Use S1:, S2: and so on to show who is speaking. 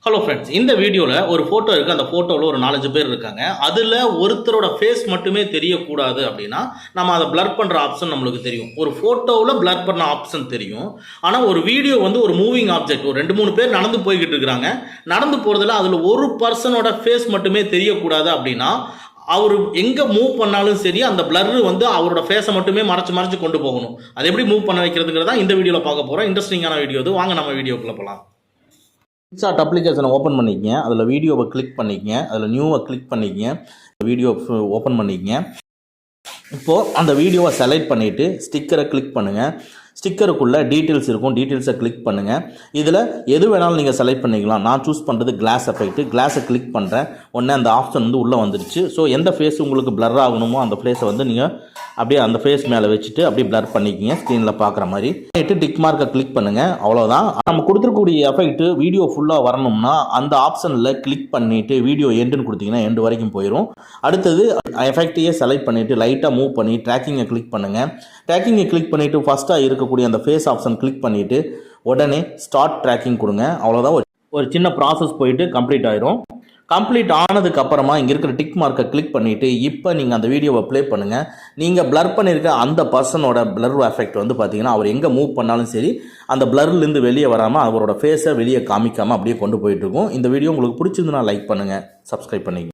S1: Hello friends, இந்த வீடியோவில் ஒரு ஃபோட்டோ இருக்குது. அந்த ஃபோட்டோவில் ஒரு 4-5 பேர் இருக்காங்க. அதில் ஒருத்தரோட ஃபேஸ் மட்டுமே தெரியக்கூடாது அப்படின்னா நம்ம அதை பிளர் பண்ணுற ஆப்ஷன் நம்மளுக்கு தெரியும். ஒரு ஃபோட்டோவில் பிளர் பண்ண ஆப்ஷன் தெரியும். ஆனால் ஒரு வீடியோ வந்து ஒரு மூவிங் ஆப்ஜெக்ட், ஒரு 2-3 பேர் நடந்து போய்கிட்டு இருக்கிறாங்க. நடந்து போகிறதுல அதில் ஒரு பர்சனோட ஃபேஸ் மட்டுமே தெரியக்கூடாது அப்படின்னா அவர் எங்கே மூவ் பண்ணாலும் சரி அந்த பிளர் வந்து அவரோட ஃபேஸை மட்டுமே மறைச்சு கொண்டு போகணும். அதை எப்படி மூவ் பண்ண வைக்கிறதுங்கிறதா இந்த வீடியோவில் பார்க்க போகிறோம். இன்ட்ரெஸ்டிங்கான வீடியோ இது. வாங்க நம்ம வீடியோக்குள்ளே போகலாம். பிக்சார்ட் அப்ளிகேஷனை ஓப்பன் பண்ணிக்கங்க. அதில் வீடியோவை கிளிக் பண்ணிக்கங்க. அதில் நியூவை கிளிக் பண்ணிக்கங்க. வீடியோ ஓப்பன் பண்ணிக்கங்க. இப்போது அந்த வீடியோவை செலக்ட் பண்ணிவிட்டு ஸ்டிக்கரை கிளிக் பண்ணுங்கள். ஸ்டிக்கருக்குள்ளே டீட்டெயில்ஸ் இருக்கும். டீட்டெயில்ஸை கிளிக் பண்ணுங்கள். இதில் எது வேணாலும் நீங்கள் செலக்ட் பண்ணிக்கலாம். நான் சூஸ் பண்ணுறது கிளாஸ் எஃபெக்ட். கிளாஸை கிளிக் பண்ணுறேன். உடனே அந்த ஆப்ஷன் வந்து உள்ளே வந்துடுச்சு. ஸோ எந்த ஃபேஸ் உங்களுக்கு பிளர் ஆகணுமோ அந்த ஃபேஸை வந்து நீங்கள் அப்படியே அந்த ஃபேஸ் மேலே வச்சுட்டு அப்படியே பிளர் பண்ணிக்கிங்க. ஸ்க்ரீனில் பார்க்குற மாதிரி டிக் மார்க்கை கிளிக் பண்ணுங்கள். அவ்வளோதான். நம்ம கொடுத்துருக்கக்கூடிய எஃபெக்ட் வீடியோ ஃபுல்லாக வரணும்னா அந்த ஆப்ஷனில் கிளிக் பண்ணிவிட்டு வீடியோ எண்டுன்னு கொடுத்தீங்கன்னா எண்டு வரைக்கும் போயிடும். அடுத்தது எஃபெக்டையே செலக்ட் பண்ணிவிட்டு லைட்டாக மூவ் பண்ணி ட்ராக்கிங்கை கிளிக் பண்ணுங்கள். ட்ராக்கிங்கை கிளிக் பண்ணிவிட்டு ஃபஸ்ட்டாக இருக்கக்கூடிய அந்த ஃபேஸ் ஆப்ஷன் கிளிக் பண்ணிவிட்டு உடனே ஸ்டார்ட் ட்ராக்கிங் கொடுங்க. அவ்வளோதான். ஒரு சின்ன ப்ராசஸ் போயிட்டு கம்ப்ளீட் ஆயிரும். கம்ப்ளீட் ஆனதுக்கு அப்புறமா இங்கே இருக்கிற டிக் மார்க்கை கிளிக் பண்ணிவிட்டு இப்போ நீங்கள் அந்த வீடியோவை ப்ளே பண்ணுங்கள். நீங்கள் பிளர் பண்ணியிருக்க அந்த பர்சனோட பிளர் எஃபெக்ட் வந்து பார்த்தீங்கன்னா அவர் எங்கே மூவ் பண்ணாலும் சரி அந்த பிளர்லேருந்து வெளியே வராமல் அவரோட ஃபேஸை வெளியே காமிக்காமல் அப்படியே கொண்டு போயிட்டுருக்கும். இந்த வீடியோ உங்களுக்கு பிடிச்சிருந்துன்னா லைக் பண்ணுங்கள், சப்ஸ்கிரைப் பண்ணிக்கங்க.